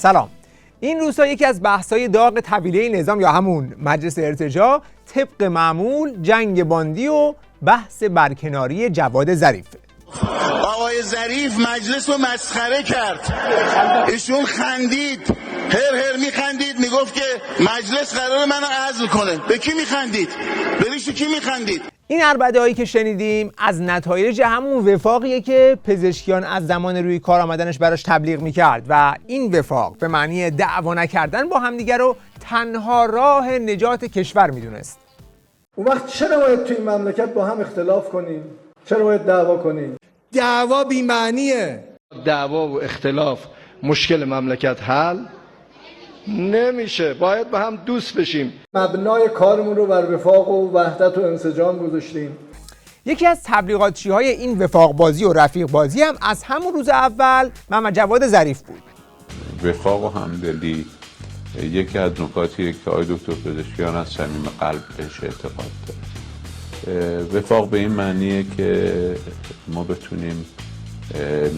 سلام. این روزها یکی از بحث‌های داغ طویله نظام یا همون مجلس ارتجاع طبق معمول جنگ باندی و بحث برکناری جواد ظریفه. آقای ظریف مجلس رو مسخره کرد، ایشون خندید، هر میخندید، میگفت که مجلس قرار منو عزل کنه. به کی میخندید؟ به ریش کی میخندید؟ این عربده‌هایی که شنیدیم از نتایج همون وفاقیه که پزشکیان از زمان روی کار آمدنش براش تبلیغ میکرد و این وفاق به معنی دعوا نکردن با همدیگر رو تنها راه نجات کشور میدونست. اون وقت چرا باید توی این مملکت با هم اختلاف کنیم؟ چرا باید دعوا کنیم؟ دعوا بی‌معنیه. دعوا و اختلاف مشکل مملکت حل نمیشه. باید با هم دوست بشیم. مبنای کارمون رو بر وفاق و وحدت و انسجام گذاشتیم. یکی از تبلیغاتچی‌های این وفاق بازی و رفیق بازی هم از همون روز اول محمد جواد ظریف بود. وفاق و همدلی یکی از نکاتیه که آقای دکتر پزشکیان از صمیم قلب بهش اعتقاد داره. وفاق به این معنیه که ما بتونیم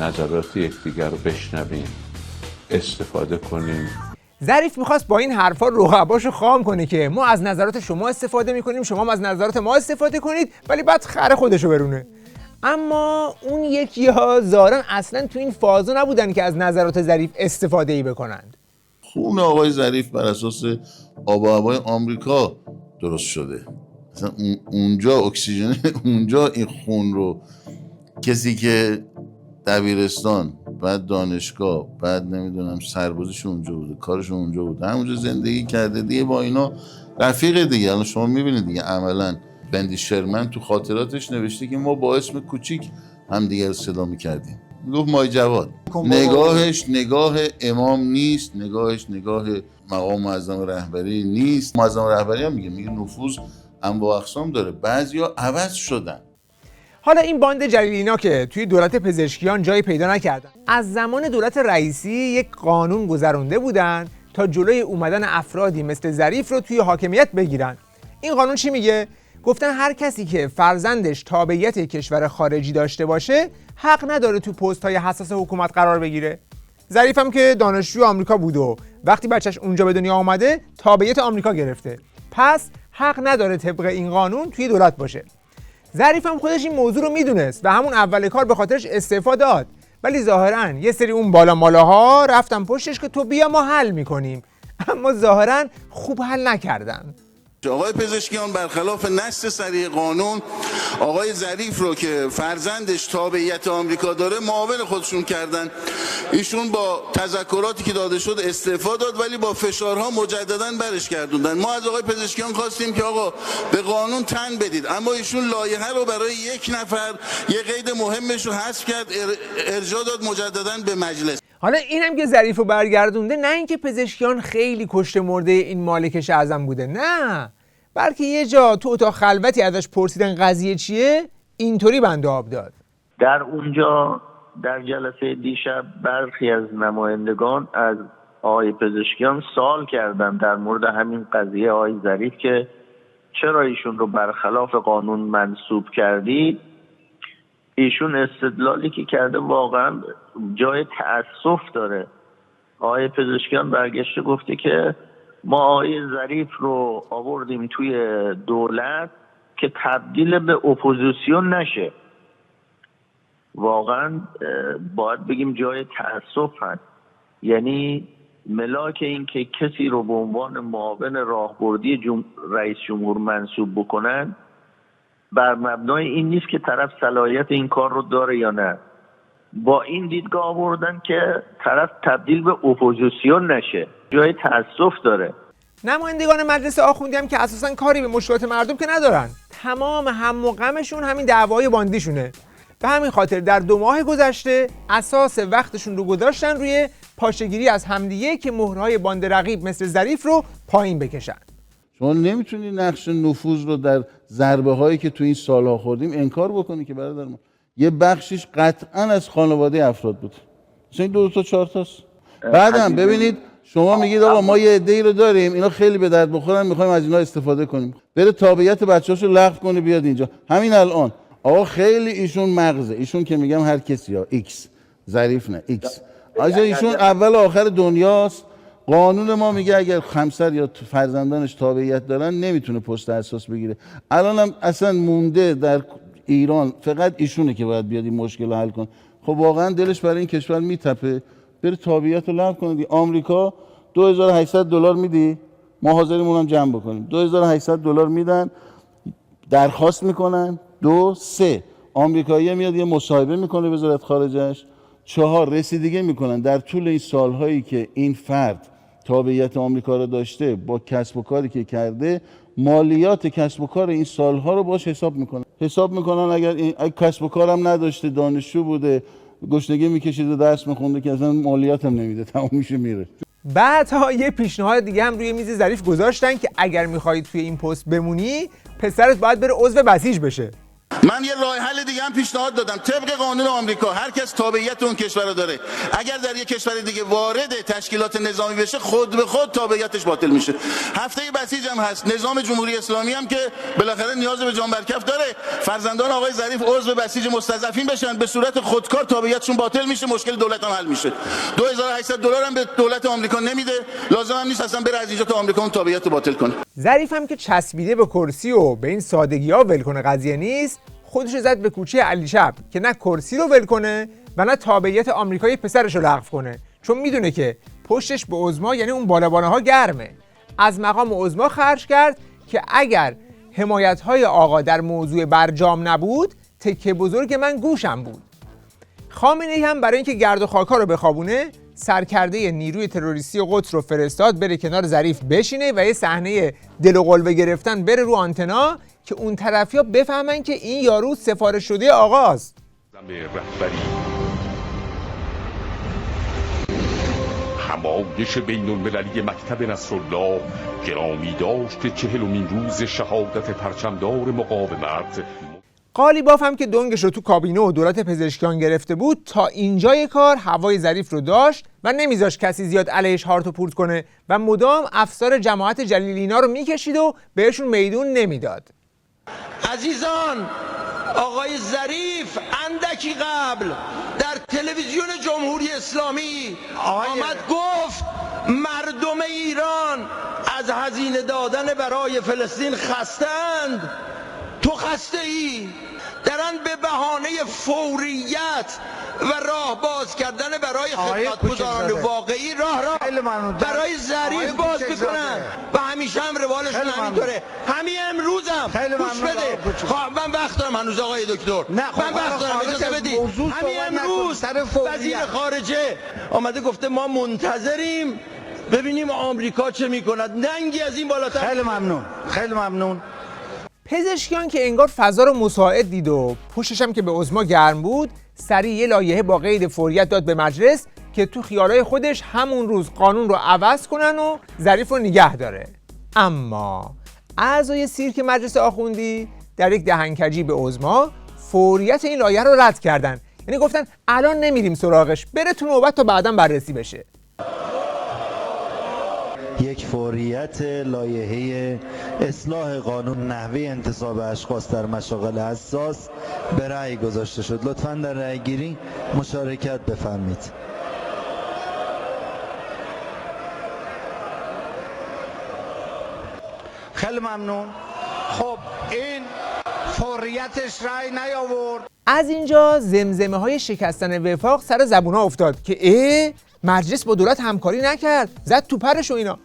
نظرات یکدیگر رو بشنویم، استفاده کنیم. ظریف میخواست با این حرفا رقباشو خام کنه که ما از نظرات شما استفاده میکنیم، شما هم از نظرات ما استفاده کنید، ولی بعد خر خودشو برونه. اما اون یکی‌ها ظاهراً اصلا تو این فازو نبودن که از نظرات ظریف استفاده‌ای بکنند. خون آقای ظریف بر اساس آب و هوای آمریکا درست شده. مثلا اونجا اکسیژن، اونجا این خون رو کسی که دبیرستان، بعد دانشگاه، بعد نمیدونم سربازش اونجا بوده، کارش اونجا بوده، همونجا زندگی کرده دیگه، با اینا رفیق دیگه. الان شما میبینید دیگه عملا بندی شرمن تو خاطراتش نوشته که ما با اسم کوچیک هم دیگه رو صدا میکردیم. میگفت مای جواد. نگاهش نگاه امام نیست، نگاهش نگاه مقام معظم رهبری نیست. معظم رهبری هم میگه نفوذ انواع اقسام داره، بعضیا عوض شدن. حالا این باند جلیلینا که توی دولت پزشکیان جایی پیدا نکردن، از زمان دولت رئیسی یک قانون گذرونده بودن تا جلوی اومدن افرادی مثل ظریف رو توی حاکمیت بگیرن. این قانون چی میگه؟ گفتن هر کسی که فرزندش تابعیت کشور خارجی داشته باشه حق نداره تو پست‌های حساس حکومت قرار بگیره. ظریف هم که دانشجوی آمریکا بود و وقتی بچهش اونجا به دنیا آمده تابعیت آمریکا گرفته، پس حق نداره طبق این قانون توی دولت باشه. ظریف هم خودش این موضوع رو میدونست و همون اول کار به خاطرش استعفا داد، ولی ظاهراً یه سری اون بالا مالاها رفتن پشتش که تو بیا ما حل میکنیم، اما ظاهراً خوب حل نکردن. آقای پزشکیان برخلاف نص صریح قانون آقای ظریف رو که فرزندش تابعیت آمریکا داره معاون خودشون کردن. ایشون با تذکراتی که داده شد استعفا داد، ولی با فشارها مجددا برش گردوندن. ما از آقای پزشکیان خواستیم که آقا به قانون تن بدید، اما ایشون لایحه رو برای یک نفر یه قید مهمش رو حذف کرد، ارجاع داد مجددا به مجلس. حالا اینم که ظریف رو برگردونده، نه اینکه پزشکیان خیلی کشته مرده این مالک اعظم بوده، نه، بلکه یه جا تو اتاق خلوتی ازش پرسیدن قضیه چیه، اینطوری بند آب داد. در اونجا در جلسه دیشب برخی از نمایندگان از آقای پزشکیان سوال کردن در مورد همین قضیه آقای ظریف که چرا ایشون رو برخلاف قانون منصوب کردید. ایشون استدلالی که کرده واقعا جای تأسف داره. آقای پزشکیان برگشته گفته که ما آقای ظریف رو آوردیم توی دولت که تبدیل به اپوزیسیون نشه. واقعا باید بگیم جای تأسف هست. یعنی ملاک این که کسی رو به عنوان معاون راهبردی رئیس جمهور منصوب بکنن بر مبنای این نیست که طرف صلاحیت این کار رو داره یا نه. با این دیدگاه آوردن که طرف تبدیل به اپوزیسیون نشه. جای تأسف داره. نمایندگان مجلس آخوندی هم که اساساً کاری به مشکلات مردم که ندارن، تمام هم و غمشون همین دعوای باندیشونه. به همین خاطر در 2 ماه گذشته اساس وقتشون رو گذاشتن روی پاشه‌گیری از همدیگه که مهرهای باند رقیب مثل ظریف رو پایین بکشن. شما نمیتونی نقش نفوذ رو در ضربه هایی که تو این سالها خوردیم انکار بکنی که برادر ما یه بخشش قطعاً از خانواده افراد بود. مثلا 2 تا 4 تاست. بعدم ببینید شما میگید آقا ما یه عده‌ای رو داریم اینا خیلی به درد بخورن میخوایم از اینا استفاده کنیم. بره تابعیت بچه‌هاشو لغو کنه بیاد اینجا. همین الان آقا خیلی ایشون مغزه. ایشون که میگم هر کسی ها ایکس، ظریف نه ایکس. آجا ایشون اول و آخر دنیاست. قانون ما میگه اگر همسر یا فرزندانش تابعیت دارن نمیتونه پست اساس بگیره. الان هم اصلا مونده در ایران فقط ایشونه که باید بیاد این مشکل رو حل کنه. خب واقعا دلش برای این کشور میتپه، بره تابعیت رو لغو کنه. آمریکا $2800 میدی، ما حاضریم هم جمع بکنیم. $2800 میدن، درخواست میکنن. 2 3 آمریکایی میاد یه مصاحبه میکنه وزارت خارجش. 4 رسیدگی میکنن در طول این سالهایی که این فرد تابعیت آمریکا رو داشته با کسب و کاری که کرده، مالیات کسب و کار این سالها رو باش حساب میکنن. اگر این کسب و کارم نداشته، دانشجو بوده، گشنگی میکشیده، درس میخونده، که اصلا مالیات هم نمیده، تمام میشه میره. بعدها یه پیشنهاد دیگه هم روی میز ظریف گذاشتن که اگر میخوای توی این پست بمونی، پسرت باید بره عضو بسیج بشه. من یه راه حل دیگه هم پیشنهاد دادم. طبق قانون آمریکا هر کس تابعیت اون کشور رو داره، اگر در یه کشور دیگه وارد تشکیلات نظامی بشه، خود به خود تابعیتش باطل میشه. هفته بسیج هم هست. نظام جمهوری اسلامی هم که بالاخره نیاز به جان برکف داره، فرزندان آقای ظریف عضو بسیج مستضعفین بشن، به صورت خودکار تابعیتشون باطل میشه، مشکل دولت هم حل میشه. $2800 هم به دولت آمریکا نمیده، لازم هم نیست اصلا بره از اینجا تا آمریکا اون تابعیت رو باطل کنه. ظریف هم که چسبیده به کرسی و به این سادگی‌ها ول کنه قضیه نیست، خودش زد به کوچه علی شب که نه کرسی رو ول کنه و نه تابعیت آمریکایی پسرش رو لغو کنه، چون میدونه که پشتش به عظما یعنی اون بالابانه ها گرمه. از مقام عظما خرج کرد که اگر حمایت‌های آقا در موضوع برجام نبود، تکه بزرگ من گوشم بود. خامنه‌ای هم برای اینکه گرد و خاک‌ها رو بخوابونه، سرکرده نیروی تروریستی قدس رو فرستاد بره کنار ظریف بشینه و یه صحنه دل و قلبه گرفتن بره رو آنتنا که اون طرفیا بفهمن که این یارو سفارش شده آقاست. همایش بین المللی مکتب نصرالله گرامی داشت 40مین روز شهادت پرچمدار مقاومت. قالیباف هم که دنگش رو تو کابینه و دولت پزشکیان گرفته بود، تا اینجای کار هوای ظریف رو داشت و نمیذاش کسی زیاد علیهش هارت و پورت کنه و مدام افسار جماعت جلیلینا رو میکشید و بهشون میدون نمیداد. عزیزان، آقای ظریف اندکی قبل در تلویزیون جمهوری اسلامی آمد گفت مردم ایران از هزینه دادن برای فلسطین خستند. تو خسته ای؟ دارن به بهانه فوریت و راه باز کردن برای خدمتگزاران واقعی راه برای ظریف باز بکنن و همیشه هم روالشون همینطوره. همین امروزم گوش بده، من وقت دارم هنوز آقای دکتر، من وقت دارم، اجازه بدید. همین امروز وزیر خارجه آمده گفته ما منتظریم ببینیم آمریکا چه میکند. ننگی از این بالاتر. خیلی ممنون. پزشکیان که انگار فضا رو مساعد دید و پشتش هم که به عظما گرم بود، سریع یه لایحه با قید فوریت داد به مجلس که تو خیالای خودش همون روز قانون رو عوض کنن و ظریف رو نگه داره. اما اعضای سیرک مجلس آخوندی در یک دهنکجی به عظما فوریت این لایحه رو رد کردن. یعنی گفتن الان نمیریم سراغش، بره تو نوبت تا بعداً بررسی بشه. یک فوریت لایحه اصلاح قانون نحوه انتصاب اشخاص در مشاغل حساس به رأی گذاشته شد. لطفاً در رأی گیری مشارکت بفرمایید. خیلی ممنون. خب این فوریتش رأی نیاورد. از اینجا زمزمه های شکستن وفاق سر زبونها افتاد که مجلس با دولت همکاری نکرد، زد تو پرش و اینا،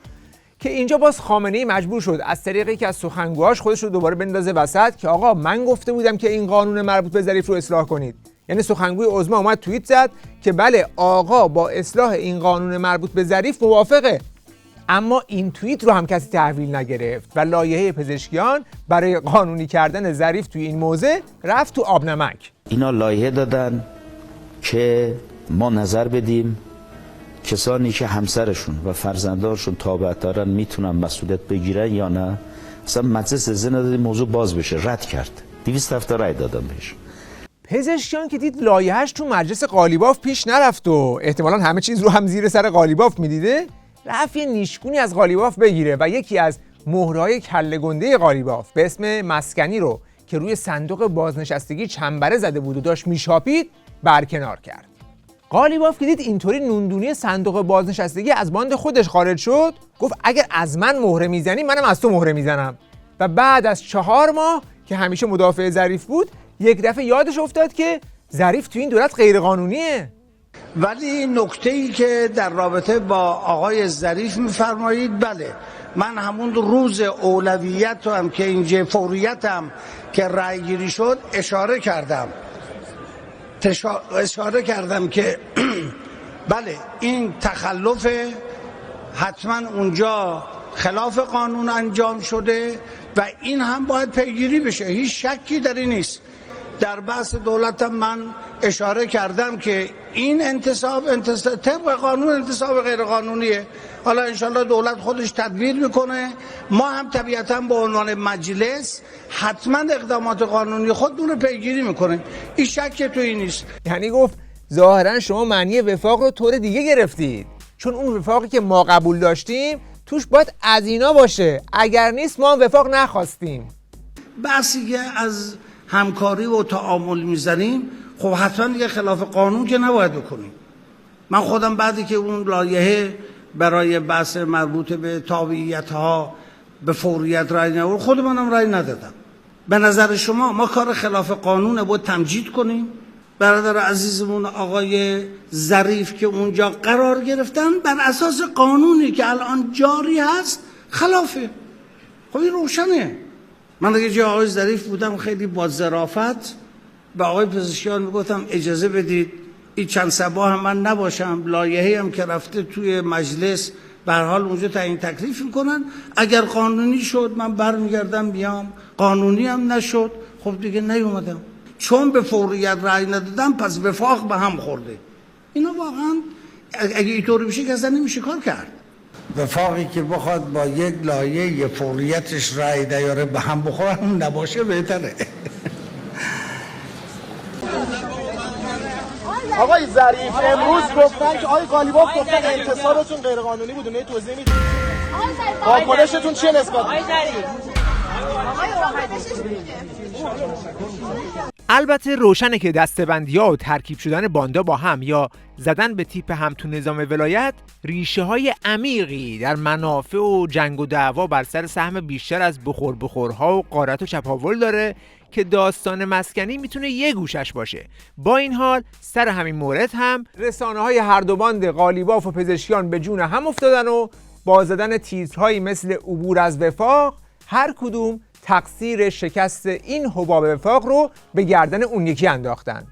که اینجا باز خامنه‌ای مجبور شد از طریق یکی از سخنگوهاش خودش رو دوباره بندازه وسط که آقا من گفته بودم که این قانون مربوط به ظریف رو اصلاح کنید. یعنی سخنگوی عظما اومد توییت زد که بله آقا با اصلاح این قانون مربوط به ظریف موافقه، اما این توییت رو هم کسی تحویل نگرفت و لایحه پزشکیان برای قانونی کردن ظریف توی این موضع رفت تو آب نمک. اینا لایحه دادن که ما نظر بدیم کسانی که همسرشون و فرزندانشون تابعیت دارن میتونن مسئولیت بگیرن یا نه. اصلا مجلس اجازه نداد موضوع باز بشه، رد کرد. 207 رای دادن بهش. پزشکیان که دید لایحه‌اش تو مجلس قالیباف پیش نرفت و احتمالاً همه چیز رو هم زیر سر قالیباف میدیده، رفت یه نیشگونی از قالیباف بگیره و یکی از مهرهای کله گنده قالیباف به اسم مسکنی رو که روی صندوق بازنشستگی چنبره زده بود و داشت میشاپید برکنار کرد. قالیباف که دید اینطوری نوندونی صندوق بازنشستگی از باند خودش خارج شد، گفت اگر از من مهره میزنی منم از تو مهره میزنم. و بعد از 4 ماه که همیشه مدافع ظریف بود، یک دفعه یادش افتاد که ظریف تو این دولت غیر قانونیه. ولی نکته‌ای که در رابطه با آقای ظریف می‌فرمایید، بله من همون روز اولویت هم که اینجا فوریت هم که رأی گیری شد اشاره کردم که بله این تخلف حتما اونجا خلاف قانون انجام شده و این هم باید پیگیری بشه، هیچ شکی در این نیست. در بحث دولت هم من اشاره کردم که این انتصاب طبق قانون انتصاب غیر قانونیه. حالا انشالله دولت خودش تدبیر میکنه، ما هم طبیعتا به عنوان مجلس حتما اقدامات قانونی خودمون رو پیگیری میکنیم، این شک تو این نیست. یعنی گفت ظاهرا شما معنی وفاق رو طور دیگه گرفتید، چون اون وفاقی که ما قبول داشتیم توش باید از اینا باشه، اگر نیست ما هم وفاق نخواستیم. بحثی که از همکاری و تعامل میزنیم خب حتما دیگه خلاف قانون که نباید بکنیم. من خودم بعدی که اون لایحه برای بحث مربوط به تابعیت ها به فوریت رأی نورد، خود منم رأی ندادم. به نظر شما ما کار خلاف قانون باید تمجید کنیم؟ برادر عزیزمون آقای ظریف که اونجا قرار گرفتن بر اساس قانونی که الان جاری هست خلافه. خب این روشنه. من اگه جای آقای ظریف بودم خیلی با ظرافت به آقای پزشکیان میگفتم اجازه بدید این چند صباح هم من نباشم، لایحه‌ای هم که رفته توی مجلس به هر حال اونجا تعیین تکلیف میکنن، اگر قانونی شد من برمیگردم بیام، قانونی هم نشد خب دیگه نیومدم، چون به فوریت رأی ندادم پس وفاق به هم خورده. اینا واقعا اگه اینطوری بشه که اصلا نمیشه کار کرد. وفاقی که بخواد با یک لایه فوریتش رأی نیاره به هم بخوره هم نباشه بهتره. آقای ظریف امروز گفتن که آقای قالیباف گفتن انتصابتون غیر قانونی بود، اونایی توضیح میدید؟ واکنشتون چیه نسبت؟ آقای ظریف البته روشنه که دسته‌بندی‌ها و ترکیب شدن باندا با هم یا زدن به تیپ هم تو نظام ولایت ریشه های عمیقی در منافع و جنگ و دعوا بر سر سهم بیشتر از بخورها و غارت و چپاول داره که داستان مسکنی میتونه یه گوشش باشه. با این حال سر همین مورد هم رسانه‌های هر دو باند قالیباف و پزشکیان به جون هم افتادن و با زدن تیترهایی مثل عبور از وفاق هر کدوم تقصیر شکست این حباب وفاق رو به گردن اون یکی انداختن.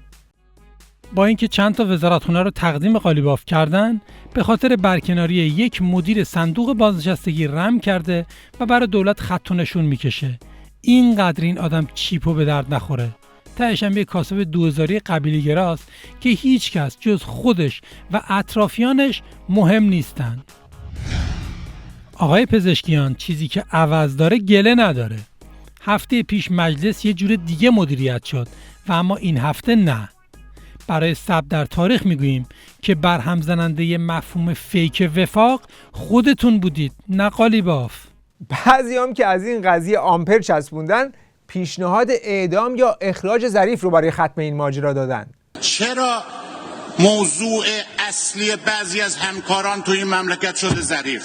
با اینکه چند تا وزارتخونه رو تقدیم قالیباف کردن، به خاطر برکناری یک مدیر صندوق بازنشستگی رم کرده و برای دولت خط و نشون میکشه. اینقدر این آدم چیپو به درد نخوره. تهش هم یه کاسب 2000 قبیله‌گراست که هیچ کس جز خودش و اطرافیانش مهم نیستن. آقای پزشکیان چیزی که عوض داره گله نداره. هفته پیش مجلس یه جور دیگه مدیریت شد و اما این هفته نه. برای ثبت در تاریخ میگوییم که برهم زننده مفهوم فیک وفاق خودتون بودید، نه قالیباف. بعضی هم که از این قضیه آمپر چسبوندن پیشنهاد اعدام یا اخراج ظریف رو برای ختم این ماجرا دادن. چرا موضوع اصلی بعضی از همکاران تو این مملکت شده ظریف؟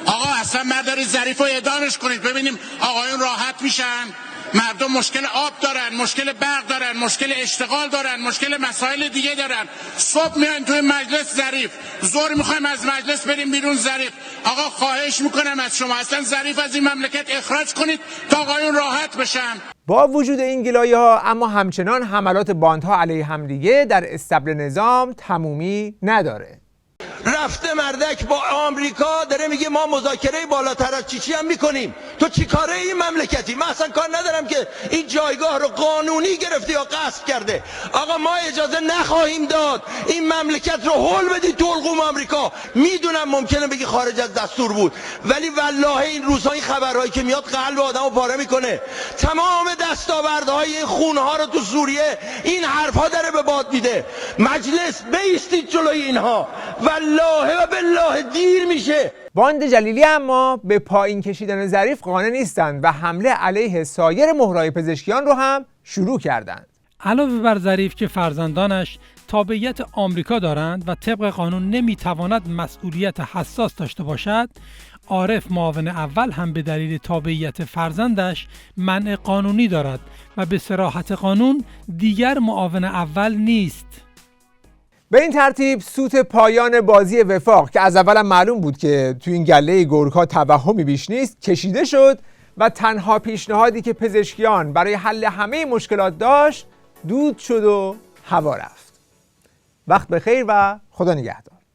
آقا اصلا مداری ظریف رو اعدامش کنید ببینیم آقایون راحت میشن. مردم مشکل آب دارن، مشکل برق دارن، مشکل اشتغال دارن، مشکل مسائل دیگه دارن. صبح میان توی مجلس ظریف، ظهر میخوایم از مجلس بریم بیرون ظریف. آقا خواهش میکنم از شما اصلا ظریف از این مملکت اخراج کنید تا آقایون راحت بشن. با وجود این گلایه‌ها اما همچنان حملات باندها علیه همدیگه در استبل نظام تمومی نداره. رفته مردک با آمریکا داره میگه ما مذاکره بالاتر از چی هم میکنیم. تو چی کاره این مملکتی؟ من اصلا کار ندارم که این جایگاه رو قانونی گرفته یا غصب کرده. آقا ما اجازه نخواهیم داد این مملکت رو هول بدید تو حلقوم آمریکا. میدونم ممکنه بگی خارج از دستور بود، ولی والله این روزها این خبرهایی که میاد قلب آدمو پاره میکنه. تمام دستاوردهای این خونها رو تو سوریه این حرفها داره به باد میده. مجلس بایستید جلوی اینها، والله و بالله دیر میشه. باند جلیلی اما به پایین کشیدن ظریف قانع نیستند و حمله علیه سایر مهرهای پزشکیان رو هم شروع کردند. علاوه بر ظریف که فرزندانش تابعیت آمریکا دارند و طبق قانون نمیتواند مسئولیت حساس داشته باشد، عارف معاون اول هم به دلیل تابعیت فرزندش منع قانونی دارد و به صراحت قانون دیگر معاون اول نیست. به این ترتیب سوت پایان بازی وفاق که از اولم معلوم بود که تو این گله گورکا توهمی بیش نیست کشیده شد و تنها پیشنهادی که پزشکیان برای حل همه مشکلات داشت دود شد و هوا رفت. وقت بخیر و خدا نگهدار.